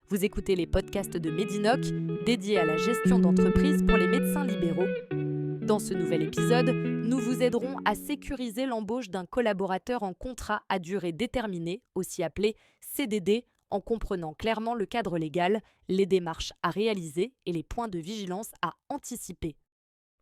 Vous écoutez les podcasts de Medinoc, dédiés à la gestion d'entreprise pour les médecins libéraux. Dans ce nouvel épisode, nous vous aiderons à sécuriser l'embauche d'un collaborateur en contrat à durée déterminée, aussi appelé CDD, en comprenant clairement le cadre légal, les démarches à réaliser et les points de vigilance à anticiper.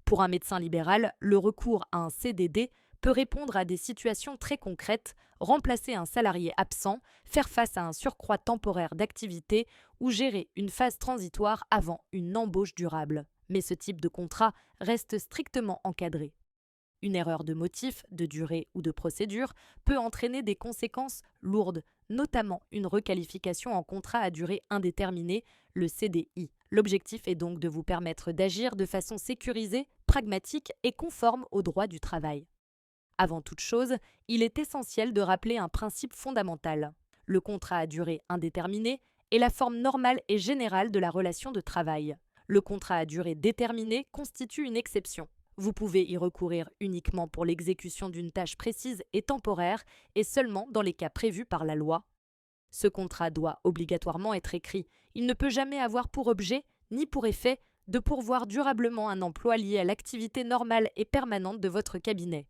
Pour un médecin libéral, le recours à un CDD peut répondre à des situations très concrètes, remplacer un salarié absent, faire face à un surcroît temporaire d'activité ou gérer une phase transitoire avant une embauche durable. Mais ce type de contrat reste strictement encadré. Une erreur de motif, de durée ou de procédure peut entraîner des conséquences lourdes, notamment une requalification en contrat à durée indéterminée, le CDI. L'objectif est donc de vous permettre d'agir de façon sécurisée, pragmatique et conforme au droit du travail. Avant toute chose, il est essentiel de rappeler un principe fondamental. Le contrat à durée indéterminée est la forme normale et générale de la relation de travail. Le contrat à durée déterminée constitue une exception. Vous pouvez y recourir uniquement pour l'exécution d'une tâche précise et temporaire et seulement dans les cas prévus par la loi. Ce contrat doit obligatoirement être écrit. Il ne peut jamais avoir pour objet ni pour effet de pourvoir durablement un emploi lié à l'activité normale et permanente de votre cabinet.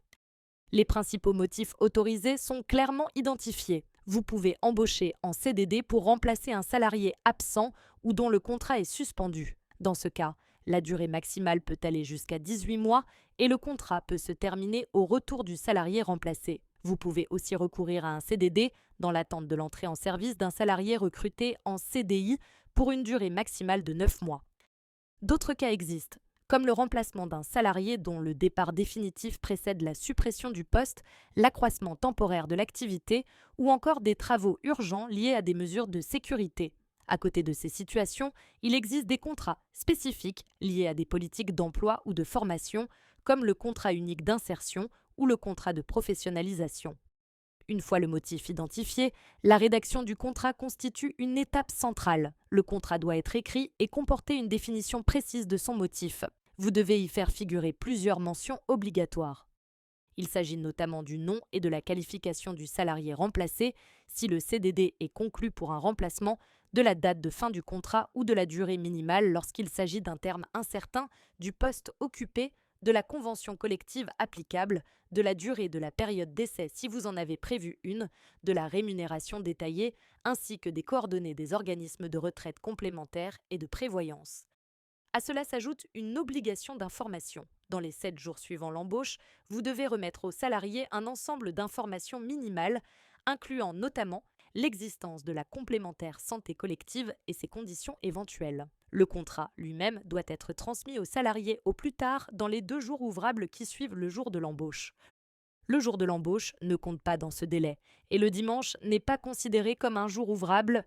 Les principaux motifs autorisés sont clairement identifiés. Vous pouvez embaucher en CDD pour remplacer un salarié absent ou dont le contrat est suspendu. Dans ce cas, la durée maximale peut aller jusqu'à 18 mois et le contrat peut se terminer au retour du salarié remplacé. Vous pouvez aussi recourir à un CDD dans l'attente de l'entrée en service d'un salarié recruté en CDI pour une durée maximale de 9 mois. D'autres cas existent, comme le remplacement d'un salarié dont le départ définitif précède la suppression du poste, l'accroissement temporaire de l'activité ou encore des travaux urgents liés à des mesures de sécurité. À côté de ces situations, il existe des contrats spécifiques liés à des politiques d'emploi ou de formation, comme le contrat unique d'insertion ou le contrat de professionnalisation. Une fois le motif identifié, la rédaction du contrat constitue une étape centrale. Le contrat doit être écrit et comporter une définition précise de son motif. Vous devez y faire figurer plusieurs mentions obligatoires. Il s'agit notamment du nom et de la qualification du salarié remplacé, si le CDD est conclu pour un remplacement, de la date de fin du contrat ou de la durée minimale lorsqu'il s'agit d'un terme incertain, du poste occupé, de la convention collective applicable, de la durée de la période d'essai si vous en avez prévu une, de la rémunération détaillée, ainsi que des coordonnées des organismes de retraite complémentaires et de prévoyance. À cela s'ajoute une obligation d'information. Dans les 7 jours suivant l'embauche, vous devez remettre au salarié un ensemble d'informations minimales, incluant notamment l'existence de la complémentaire santé collective et ses conditions éventuelles. Le contrat lui-même doit être transmis au salarié au plus tard dans les 2 jours ouvrables qui suivent le jour de l'embauche. Le jour de l'embauche ne compte pas dans ce délai, et le dimanche n'est pas considéré comme un jour ouvrable.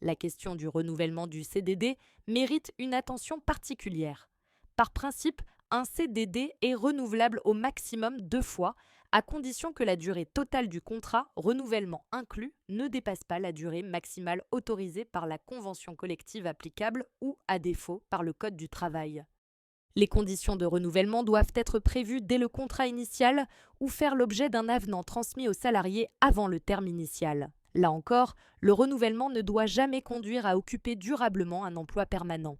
La question du renouvellement du CDD mérite une attention particulière. Par principe, un CDD est renouvelable au maximum 2 fois, à condition que la durée totale du contrat, renouvellement inclus, ne dépasse pas la durée maximale autorisée par la convention collective applicable ou, à défaut, par le Code du travail. Les conditions de renouvellement doivent être prévues dès le contrat initial ou faire l'objet d'un avenant transmis au salarié avant le terme initial. Là encore, le renouvellement ne doit jamais conduire à occuper durablement un emploi permanent.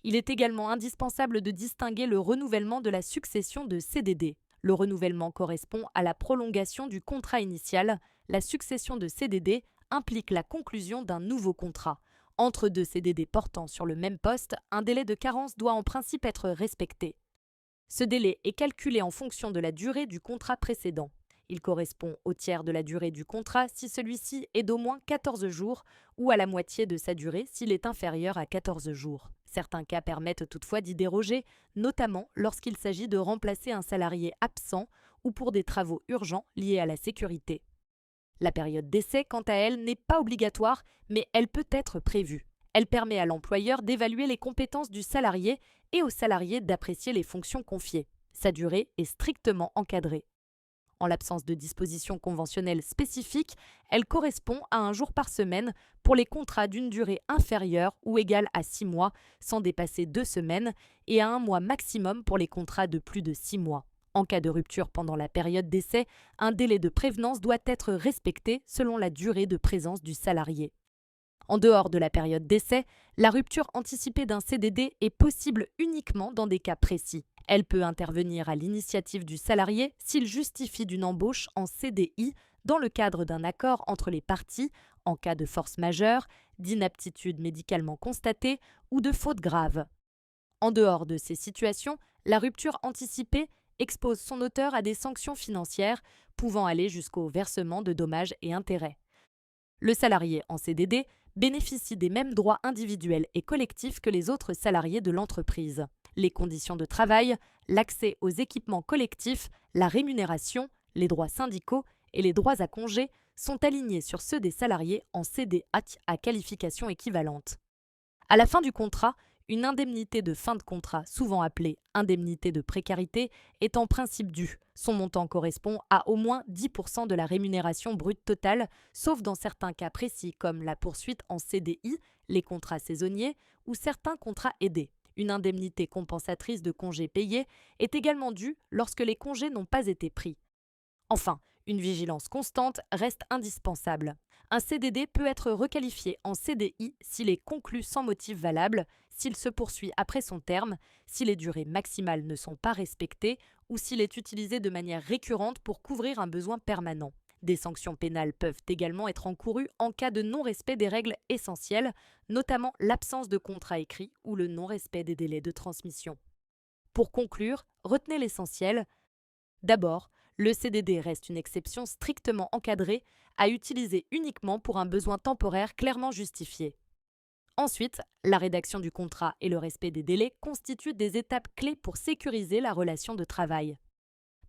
Il est également indispensable de distinguer le renouvellement de la succession de CDD. Le renouvellement correspond à la prolongation du contrat initial. La succession de CDD implique la conclusion d'un nouveau contrat. Entre 2 CDD portant sur le même poste, un délai de carence doit en principe être respecté. Ce délai est calculé en fonction de la durée du contrat précédent. Il correspond au tiers de la durée du contrat si celui-ci est d'au moins 14 jours ou à la moitié de sa durée s'il est inférieur à 14 jours. Certains cas permettent toutefois d'y déroger, notamment lorsqu'il s'agit de remplacer un salarié absent ou pour des travaux urgents liés à la sécurité. La période d'essai, quant à elle, n'est pas obligatoire, mais elle peut être prévue. Elle permet à l'employeur d'évaluer les compétences du salarié et au salarié d'apprécier les fonctions confiées. Sa durée est strictement encadrée. En l'absence de dispositions conventionnelles spécifiques, elle correspond à un jour par semaine pour les contrats d'une durée inférieure ou égale à 6 mois, sans dépasser 2 semaines, et à 1 mois maximum pour les contrats de plus de 6 mois. En cas de rupture pendant la période d'essai, un délai de prévenance doit être respecté selon la durée de présence du salarié. En dehors de la période d'essai, la rupture anticipée d'un CDD est possible uniquement dans des cas précis. Elle peut intervenir à l'initiative du salarié s'il justifie d'une embauche en CDI dans le cadre d'un accord entre les parties en cas de force majeure, d'inaptitude médicalement constatée ou de faute grave. En dehors de ces situations, la rupture anticipée expose son auteur à des sanctions financières pouvant aller jusqu'au versement de dommages et intérêts. Le salarié en CDD bénéficie des mêmes droits individuels et collectifs que les autres salariés de l'entreprise. Les conditions de travail, l'accès aux équipements collectifs, la rémunération, les droits syndicaux et les droits à congé sont alignés sur ceux des salariés en CDI à qualification équivalente. À la fin du contrat, une indemnité de fin de contrat, souvent appelée indemnité de précarité, est en principe due. Son montant correspond à au moins 10% de la rémunération brute totale, sauf dans certains cas précis comme la poursuite en CDI, les contrats saisonniers ou certains contrats aidés. Une indemnité compensatrice de congés payés est également due lorsque les congés n'ont pas été pris. Enfin, une vigilance constante reste indispensable. Un CDD peut être requalifié en CDI s'il est conclu sans motif valable, s'il se poursuit après son terme, si les durées maximales ne sont pas respectées ou s'il est utilisé de manière récurrente pour couvrir un besoin permanent. Des sanctions pénales peuvent également être encourues en cas de non-respect des règles essentielles, notamment l'absence de contrat écrit ou le non-respect des délais de transmission. Pour conclure, retenez l'essentiel. D'abord, le CDD reste une exception strictement encadrée à utiliser uniquement pour un besoin temporaire clairement justifié. Ensuite, la rédaction du contrat et le respect des délais constituent des étapes clés pour sécuriser la relation de travail.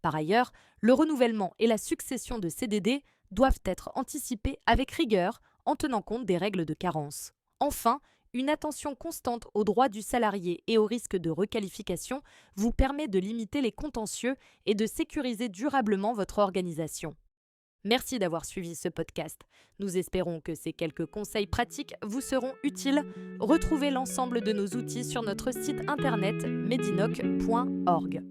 Par ailleurs, le renouvellement et la succession de CDD doivent être anticipés avec rigueur en tenant compte des règles de carence. Enfin, une attention constante aux droits du salarié et au risque de requalification vous permet de limiter les contentieux et de sécuriser durablement votre organisation. Merci d'avoir suivi ce podcast. Nous espérons que ces quelques conseils pratiques vous seront utiles. Retrouvez l'ensemble de nos outils sur notre site internet medinoc.org.